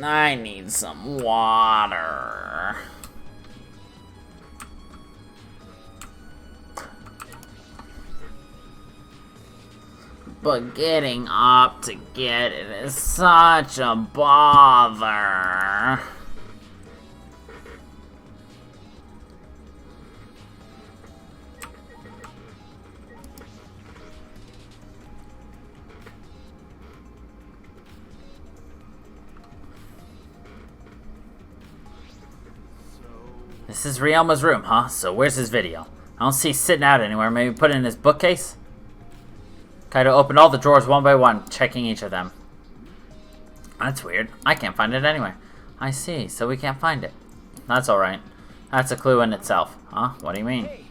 [SPEAKER 1] I need some water. But getting up to get it is such a bother. This is Ryoma's room, huh? So where's his video? I don't see it sitting out anywhere. Maybe put it in his bookcase? Kaito opened all the drawers one by one, checking each of them. That's weird. I can't find it anywhere. I see, so we can't find it. That's alright. That's a clue in itself. Huh? What do you mean?
[SPEAKER 4] Hey,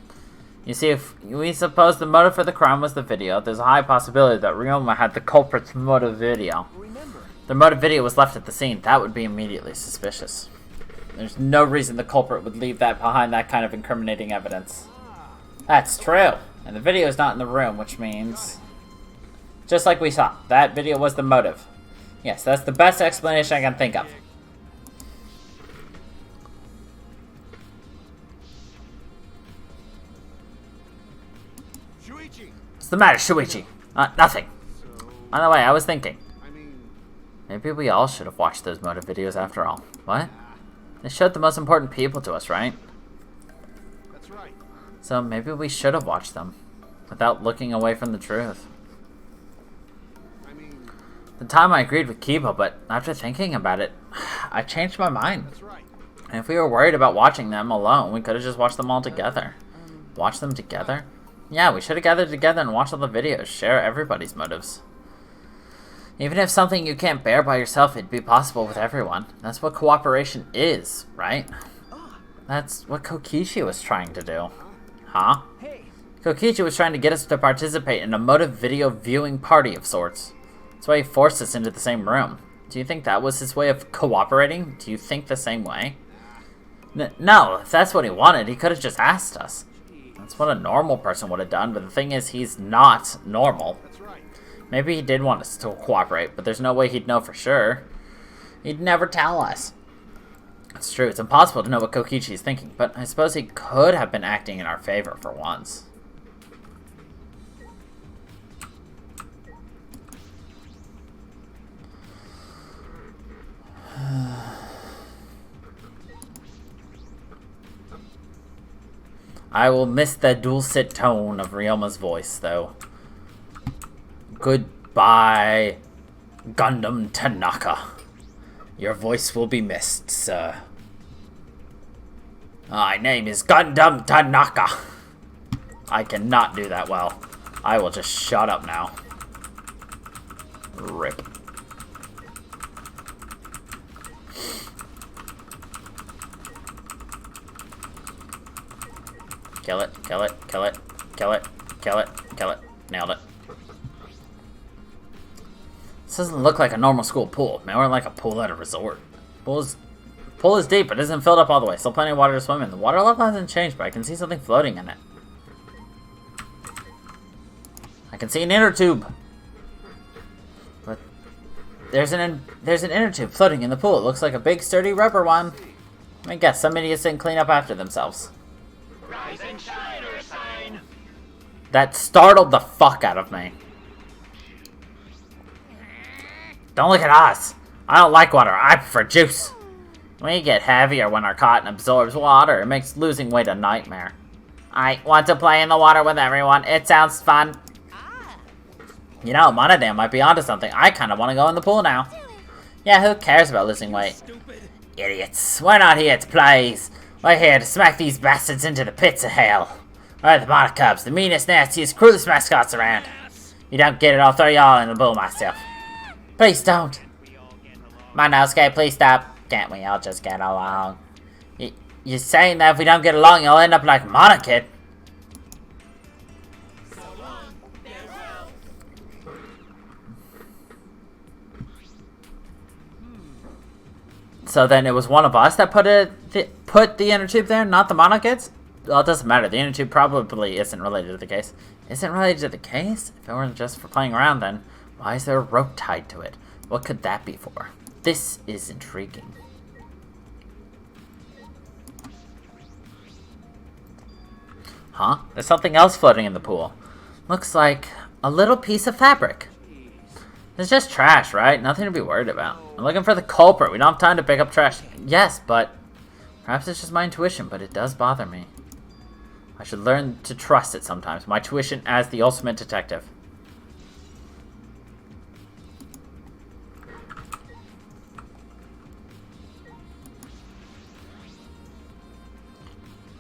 [SPEAKER 1] You see, if we suppose the motive for the crime was the video, there's a high possibility that Ryoma had the culprit's motive video.
[SPEAKER 4] remember.
[SPEAKER 1] The motive video was left at the scene. That would be immediately suspicious. There's no reason the culprit would leave that behind that kind of incriminating evidence. That's true. And the video is not in the room, which means... Just like we saw, that video was the motive. Yes, that's the best explanation I can think of.
[SPEAKER 2] Shuichi.
[SPEAKER 1] What's the matter, Shuichi? Nothing.
[SPEAKER 2] So,
[SPEAKER 1] By the way, I was thinking,
[SPEAKER 2] I mean,
[SPEAKER 1] maybe we all should have watched those motive videos after all. What? They showed the most important people to us, right?
[SPEAKER 2] that's right.
[SPEAKER 1] So maybe we should have watched them, without looking away from the truth.
[SPEAKER 2] I mean,
[SPEAKER 1] At the time I agreed with Kiba, but after thinking about it, I changed my mind.
[SPEAKER 2] that's right.
[SPEAKER 1] And if we were worried about watching them alone, we could have just watched them all together. Watch them together? Yeah, we should have gathered together and watched all the videos, share everybody's motives. Even if something you can't bear by yourself, it'd be possible with everyone. That's what cooperation is, right? That's what Kokichi was trying to do. Huh?
[SPEAKER 4] Hey,
[SPEAKER 1] Kokichi was trying to get us to participate in a motive video viewing party of sorts. That's why he forced us into the same room. Do you think that was his way of cooperating? Do you think the same way? No, if that's what he wanted, he could have just asked us. That's what a normal person would have done, but the thing is, he's not normal.
[SPEAKER 2] That's right.
[SPEAKER 1] Maybe he did want us to cooperate, but there's no way he'd know for sure. He'd never tell us. It's true, it's impossible to know what Kokichi's thinking, but I suppose he could have been acting in our favor for once. I will miss the dulcet tone of Ryoma's voice, though. Goodbye, Gundam Tanaka. Your voice will be missed, sir. My name is Gundam Tanaka. I cannot do that well. I will just shut up now. Rip. Kill it, kill it, kill it, kill it, kill it, kill it. Nailed it. This doesn't look like a normal school pool. More like a pool at a resort. Pool is deep, but isn't filled up all the way. Still plenty of water to swim in. The water level hasn't changed, but I can see something floating in it. I can see an inner tube. But there's an inner tube floating in the pool. It looks like a big, sturdy rubber one. I guess some idiots didn't clean up after themselves.
[SPEAKER 2] Rise and shine, or sign.
[SPEAKER 1] That startled the fuck out of me. Don't look at us. I don't like water. I prefer juice. We get heavier when our cotton absorbs water. It makes losing weight a nightmare. I want to play in the water with everyone. It sounds fun. You know, Monodam might be onto something. I kind of want to go in the pool now. Yeah, who cares about losing weight? Idiots. We're not here to please. We're here to smack these bastards into the pits of hell. We're the Monarch Cubs, the meanest, nastiest, cruelest mascots around. You don't get it, I'll throw y'all in the pool myself. Please don't. Monosuke, please stop. Can't we all just get along? You're saying that if we don't get along, you'll end up like Monokid? So then it was one of us that put the inner tube there, not the Monokids? Well, it doesn't matter. The inner tube probably isn't related to the case. Isn't related to the case? If it weren't just for playing around, then why is there a rope tied to it? What could that be for? This is intriguing. Huh? There's something else floating in the pool. Looks like a little piece of fabric. It's just trash, right? Nothing to be worried about. I'm looking for the culprit. We don't have time to pick up trash. Yes, but perhaps it's just my intuition, but it does bother me. I should learn to trust it sometimes. My tuition as the ultimate detective.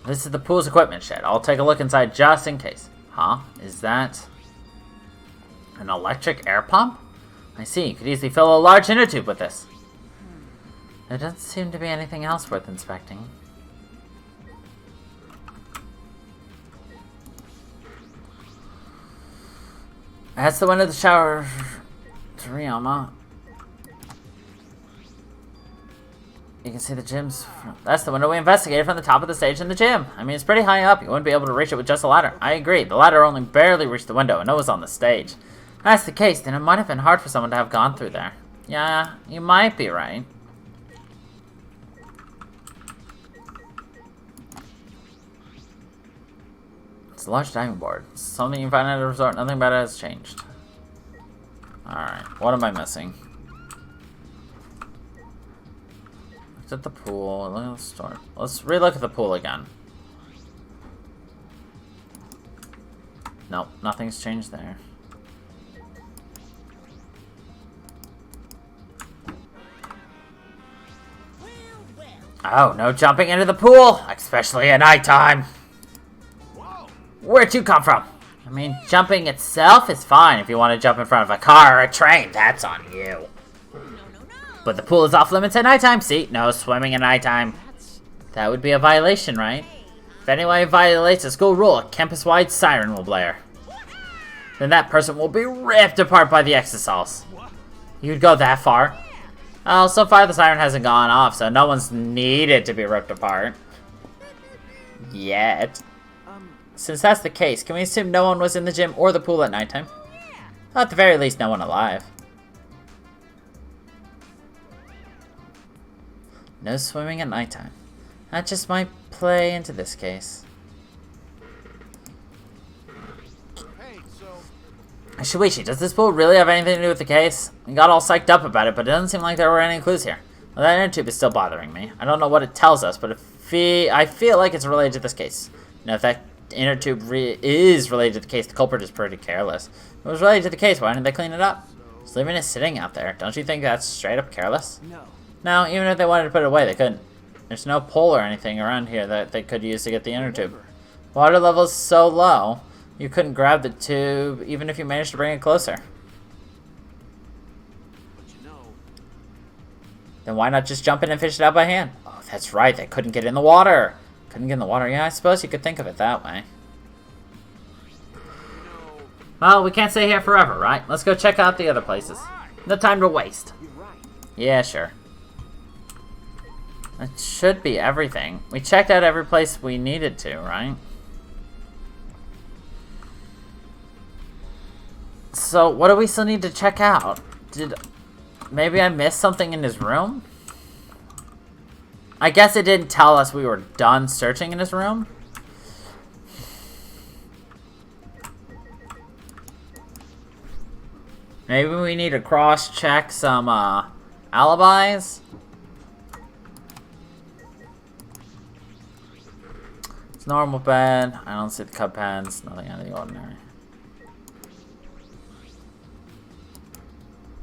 [SPEAKER 1] This is the pool's equipment shed. I'll take a look inside just in case. Huh? Is that an electric air pump? I see. You could easily fill a large inner tube with this. There doesn't seem to be anything else worth inspecting. That's the window of the shower to Ryoma. You can see the gym's... That's the window we investigated from the top of the stage in the gym. I mean, it's pretty high up. You wouldn't be able to reach it with just a ladder. I agree. The ladder only barely reached the window, and it was on the stage. If that's the case, then it might have been hard for someone to have gone through there. Yeah, you might be right. It's a large diving board. It's something you find at a resort. Nothing about it has changed. Alright, what am I missing? Looked at the pool. Look at the store. Let's relook at the pool again. Nope, nothing's changed there. Oh, no jumping into the pool, especially at nighttime.
[SPEAKER 2] Whoa!
[SPEAKER 1] Where'd you come from? I mean, jumping itself is fine if you want to jump in front of a car or a train. That's on you. But the pool is off limits at nighttime. See? No swimming at nighttime. That would be a violation, right? If anyone violates a school rule, a campus-wide siren will blare. Then that person will be ripped apart by the exosols. You'd go that far? Oh, so far the siren hasn't gone off, so no one's needed to be ripped apart. Yet. Since that's the case, can we assume no one was in the gym or the pool at nighttime? At the very least, no one alive. No swimming at nighttime. That just might play into this case.
[SPEAKER 2] Hey, so
[SPEAKER 1] Shuichi, does this pool really have anything to do with the case? We got all psyched up about it, but it doesn't seem like there were any clues here. Well, that inner tube is still bothering me. I don't know what it tells us, but I feel like it's related to this case. Now, if that inner tube is related to the case, the culprit is pretty careless. If it was related to the case, why didn't they clean it up? Just leaving it sitting out there. Don't you think that's straight up careless?
[SPEAKER 4] No.
[SPEAKER 1] No, even if they wanted to put it away, they couldn't. There's no pole or anything around here that they could use to get the inner tube. Water level is so low, you couldn't grab the tube even if you managed to bring it closer.
[SPEAKER 2] but you know,
[SPEAKER 1] Then why not just jump in and fish it out by hand? Oh, that's right, they couldn't get in the water. Couldn't get in the water. Yeah, I suppose you could think of it that way. Well, we can't stay here forever, right? Let's go check out the other places. No time to waste.
[SPEAKER 4] You're right.
[SPEAKER 1] Yeah, sure. That should be everything. We checked out every place we needed to, right? So, what do we still need to check out? Maybe I missed something in his room? I guess it didn't tell us we were done searching in his room. Maybe we need to cross-check some, alibis? It's normal bed. I don't see the cup pens. Nothing out of the ordinary.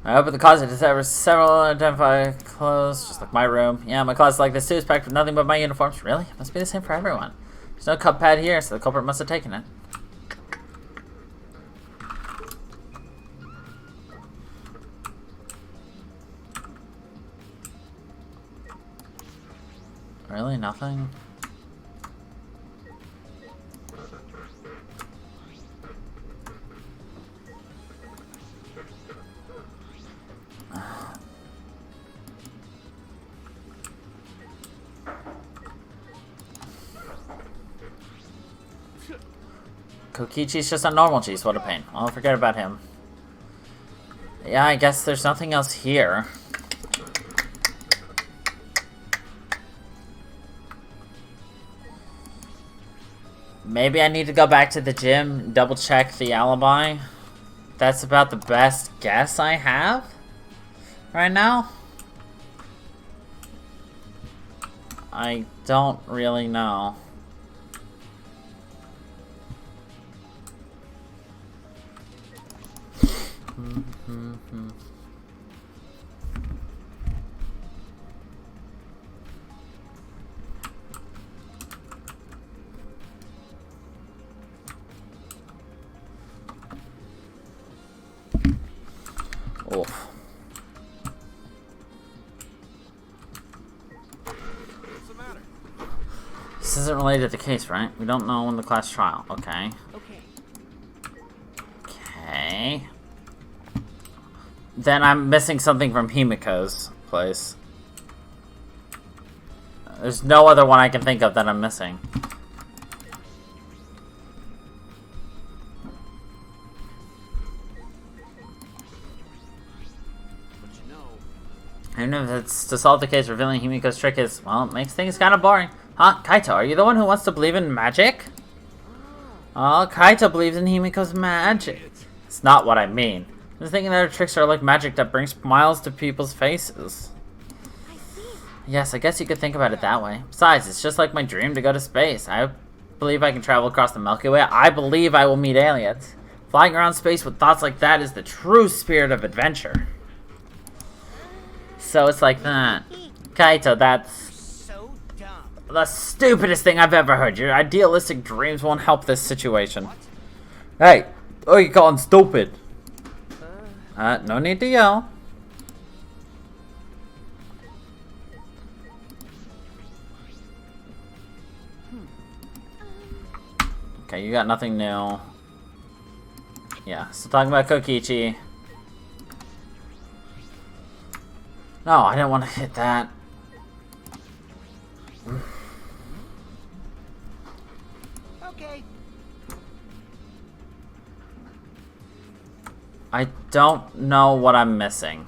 [SPEAKER 1] I opened the closet to discover several unidentified clothes, just like my room. Yeah, my closet's like this too. It's packed with nothing but my uniforms. Really? It must be the same for everyone. There's no cup pad here, so the culprit must have taken it. Really? Nothing? Kokichi's just a normal cheese, what a pain. I'll forget about him. Yeah, I guess there's nothing else here. Maybe I need to go back to the gym, double check the alibi. That's about the best guess I have right now. I don't really know. Oof.
[SPEAKER 2] what's the matter?
[SPEAKER 1] This isn't related to the case, right? We don't know when the class trial. Okay.
[SPEAKER 4] Okay.
[SPEAKER 1] Okay. Then I'm missing something from Himiko's place. There's no other one I can think of that I'm missing.
[SPEAKER 2] But you know,
[SPEAKER 1] Even if it's to solve the case, revealing Himiko's trick is, well, it makes things kind of boring. Huh? Kaito, are you the one who wants to believe in magic? Oh, Kaito believes in Himiko's magic. It's not what I mean. I'm thinking that her tricks are like magic that brings smiles to people's faces.
[SPEAKER 3] I see.
[SPEAKER 1] Yes, I guess you could think about it that way. Besides, it's just like my dream to go to space. I believe I can travel across the Milky Way. I believe I will meet aliens. Flying around space with thoughts like that is the true spirit of adventure. So it's like that. Kaito, that's
[SPEAKER 4] So dumb.
[SPEAKER 1] the stupidest thing I've ever heard. Your idealistic dreams won't help this situation. Hey, oh, you calling stupid? No need to yell. Okay, you got nothing new. Yeah, so talking about Kokichi. No, I didn't want to hit that. I don't know what I'm missing.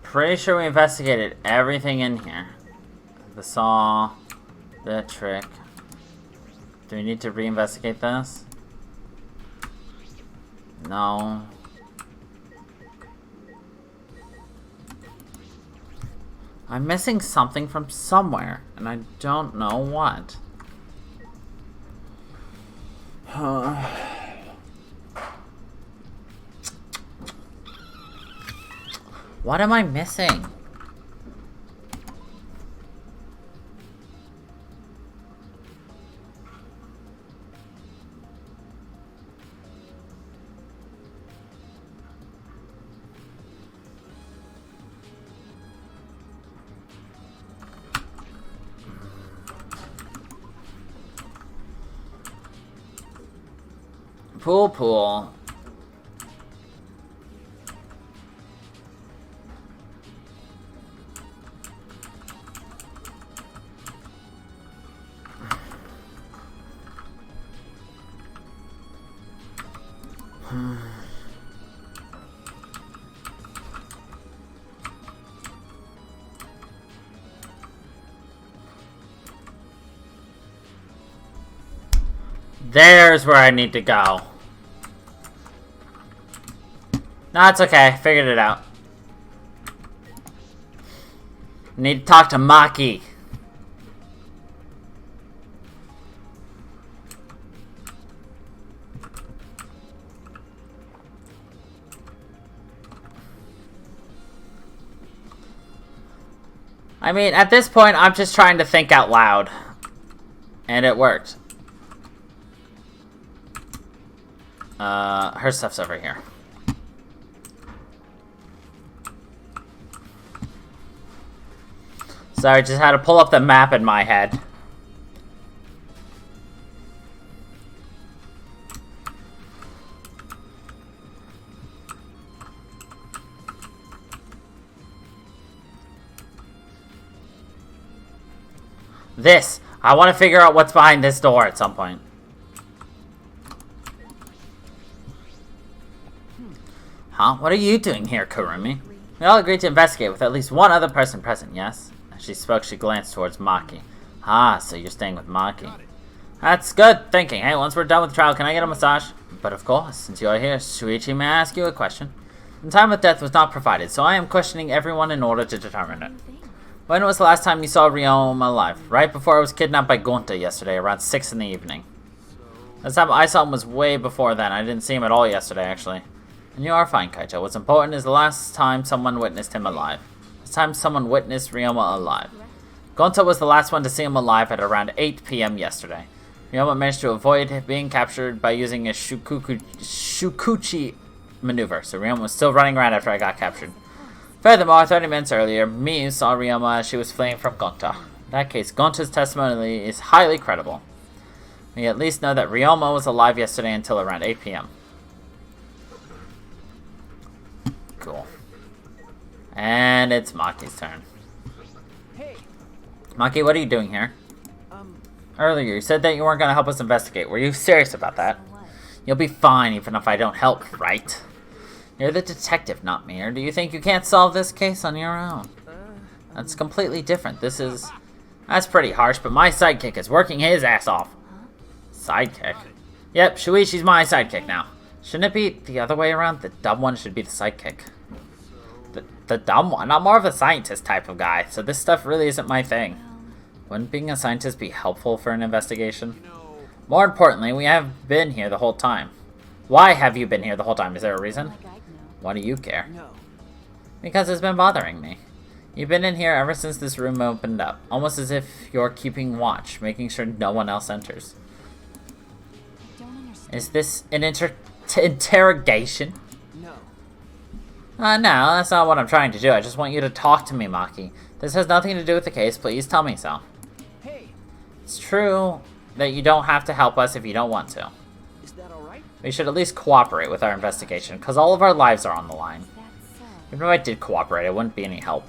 [SPEAKER 1] Pretty sure we investigated everything in here. The saw, the trick. Do we need to reinvestigate this? No. I'm missing something from somewhere, and I don't know what. What am I missing? Pool. There's where I need to go. No, it's okay. Figured it out. Need to talk to Maki. I mean, at this point, I'm just trying to think out loud. And it worked. Her stuff's over here. Sorry, just had to pull up the map in my head. This! I want to figure out what's behind this door at some point. Huh? What are you doing here, Kurumi? We all agreed to investigate with at least one other person present, yes? As she spoke, she glanced towards Maki. Ah, so you're staying with Maki. That's good thinking. Hey, once we're done with the trial, can I get a massage? But of course, since you are here, Shuichi, may I ask you a question? The time of death was not provided, so I am questioning everyone in order to determine it. When was the last time you saw Ryoma alive? Right before I was kidnapped by Gonta yesterday, around 6 in the evening. The time I saw him was way before then. I didn't see him at all yesterday, actually. And you are fine, Kaicho. What's important is the last time someone witnessed him alive. Last time someone witnessed Ryoma alive. Gonta was the last one to see him alive at around 8 p.m. yesterday. Ryoma managed to avoid being captured by using a Shukuchi maneuver, so Ryoma was still running around after I got captured. Furthermore, 30 minutes earlier, Miu saw Ryoma as she was fleeing from Gonta. In that case, Gonta's testimony is highly credible. We at least know that Ryoma was alive yesterday until around 8 p.m. Cool. And it's Maki's turn.
[SPEAKER 4] Hey.
[SPEAKER 1] Maki, what are you doing here? Earlier, you said that you weren't going to help us investigate. Were you serious about that? You'll be fine even if I don't help, right? You're the detective, not me. Or do you think you can't solve this case on your own? That's completely different. That's pretty harsh, but my sidekick is working his ass off. Sidekick? Yep, Shuichi's my sidekick now. Shouldn't it be the other way around? The dumb one should be the sidekick. The dumb one? I'm more of a scientist type of guy, so this stuff really isn't my thing. Wouldn't being a scientist be helpful for an investigation? More importantly, we have been here the whole time. Why have you been here the whole time? Is there a reason? Why do you care?
[SPEAKER 4] No.
[SPEAKER 1] Because it's been bothering me. You've been in here ever since this room opened up, almost as if you're keeping watch, making sure no one else enters. Is this an interrogation?
[SPEAKER 4] No.
[SPEAKER 1] No, that's not what I'm trying to do. I just want you to talk to me, Maki. This has nothing to do with the case. Please tell me so.
[SPEAKER 4] Hey.
[SPEAKER 1] It's true that you don't have to help us if you don't want to.
[SPEAKER 4] Is that all right?
[SPEAKER 1] We should at least cooperate with our investigation, because all of our lives are on the line. Even if I did cooperate, it wouldn't be any help.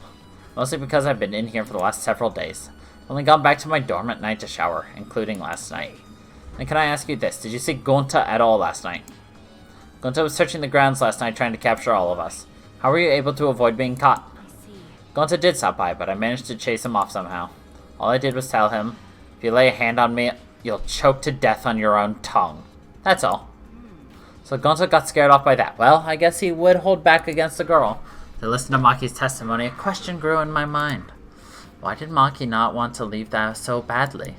[SPEAKER 1] Mostly because I've been in here for the last several days. I've only gone back to my dorm at night to shower, including last night. And can I ask you this? Did you see Gonta at all last night? Gonta was searching the grounds last night trying to capture all of us. How were you able to avoid being caught? Gonta did stop by, but I managed to chase him off somehow. All I did was tell him, if you lay a hand on me, you'll choke to death on your own tongue. That's all. So Gonta got scared off by that. Well, I guess he would hold back against the girl. To listen to Maki's testimony, a question grew in my mind. Why did Maki not want to leave that so badly?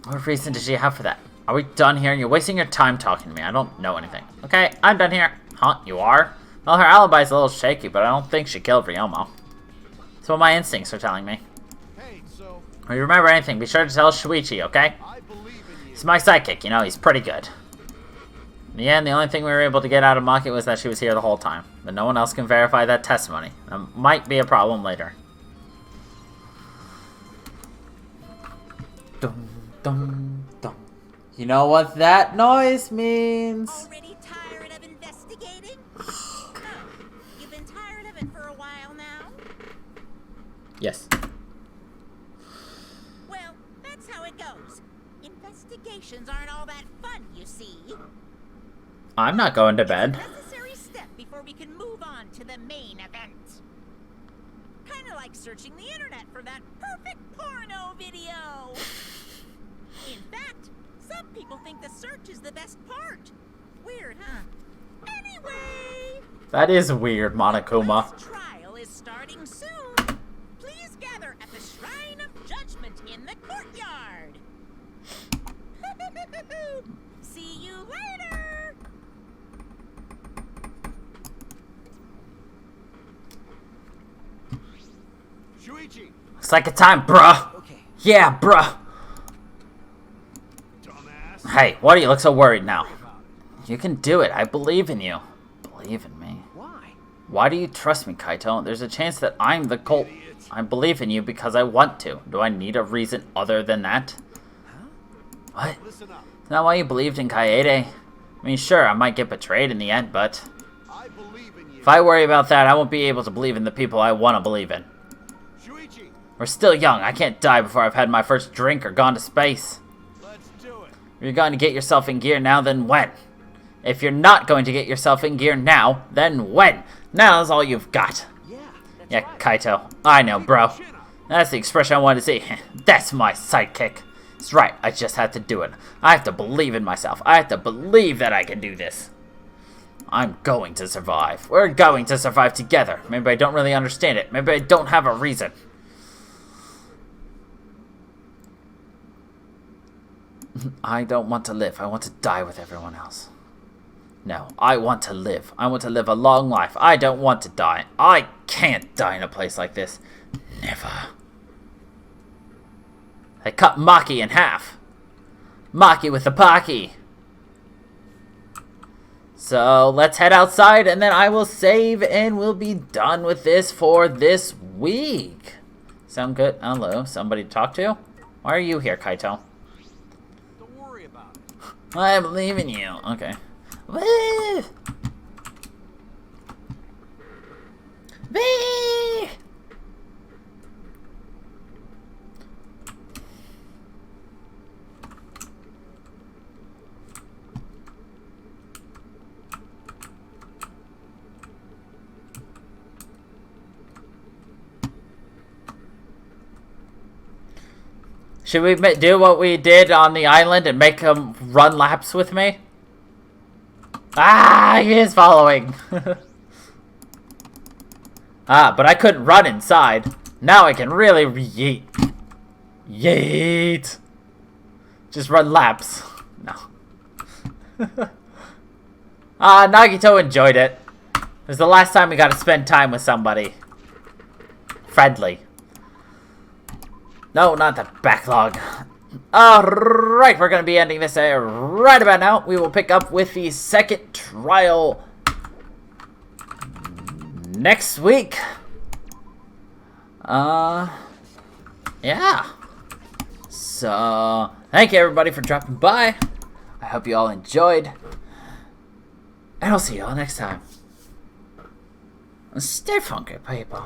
[SPEAKER 1] What reason did she have for that? Are we done here? You're wasting your time talking to me. I don't know anything. Okay, I'm done here. Huh? You are? Well, her alibi's a little shaky, but I don't think she killed Ryoma. That's what my instincts are telling me.
[SPEAKER 2] Hey, so
[SPEAKER 1] If you remember anything, be sure to tell Shuichi, okay?
[SPEAKER 2] I believe in you.
[SPEAKER 1] He's my sidekick, you know, he's pretty good. In the end, the only thing we were able to get out of Maki was that she was here the whole time. But no one else can verify that testimony. That might be a problem later. Dum, dum, dum. You know what that noise means?
[SPEAKER 5] Already tired of investigating? Oh, you've been tired of it for a while now?
[SPEAKER 1] Yes.
[SPEAKER 5] Well, that's how it goes. Investigations aren't all that fun, you see.
[SPEAKER 1] I'm not going to bed.
[SPEAKER 5] Necessary step before we can move on to the main event. Kinda like searching the internet for that perfect porno video. In fact, some people think the search is the best part. Weird, huh? Anyway,
[SPEAKER 1] That is weird, Monokuma.
[SPEAKER 5] this trial is starting soon. Please gather at the Shrine of Judgment in the courtyard. See you later.
[SPEAKER 2] Shuichi,
[SPEAKER 1] It's like a time, bruh.
[SPEAKER 4] Okay.
[SPEAKER 1] Yeah, bruh.
[SPEAKER 2] dumbass.
[SPEAKER 1] Hey, why do you look so worried now?
[SPEAKER 2] Worry about it.
[SPEAKER 1] You can do it. I believe in you. Believe in me.
[SPEAKER 4] Why?
[SPEAKER 1] Why do you trust me, Kaito? There's a chance that I'm the cult.
[SPEAKER 2] Idiot.
[SPEAKER 1] I believe in you because I want to. Do I need a reason other than that? What?
[SPEAKER 2] Listen up.
[SPEAKER 1] Is that why you believed in Kaede? I mean, sure, I might get betrayed in the end, but
[SPEAKER 2] I believe in you.
[SPEAKER 1] if I worry about that, I won't be able to believe in the people I want to believe in.
[SPEAKER 2] Shuichi,
[SPEAKER 1] We're still young. I can't die before I've had my first drink or gone to space.
[SPEAKER 2] let's do it.
[SPEAKER 1] If you're going to get yourself in gear now, then when? If you're not going to get yourself in gear now, then when? Now's all you've got.
[SPEAKER 4] Yeah, that's
[SPEAKER 1] Yeah,
[SPEAKER 4] right.
[SPEAKER 1] Kaito. I know, bro.
[SPEAKER 2] Chin up.
[SPEAKER 1] That's the expression I wanted to see. That's my sidekick. It's right, I just have to do it. I have to believe in myself. I have to believe that I can do this. I'm going to survive. We're going to survive together. Maybe I don't really understand it. Maybe I don't have a reason. I don't want to live. I want to die with everyone else. No, I want to live. I want to live a long life. I don't want to die. I can't die in a place like this. Never. They cut Maki in half. Maki with the Paki. So let's head outside and then I will save and we'll be done with this for this week. Sound good? Hello, somebody to talk to? Why are you here, Kaito?
[SPEAKER 2] Don't worry about it.
[SPEAKER 1] I believe in you. Okay. Woo! Wee! Should we do what we did on the island and make him run laps with me? Ah, he is following. Ah, but I couldn't run inside. Now I can really yeet. Yeet. Just run laps. No. Ah, Nagito enjoyed it. It was the last time we got to spend time with somebody. Friendly. No, not the backlog. Alright, we're going to be ending this right about now. We will pick up with the second trial next week. Yeah. So, thank you everybody for dropping by. I hope you all enjoyed. And I'll see you all next time. Stay funky, people.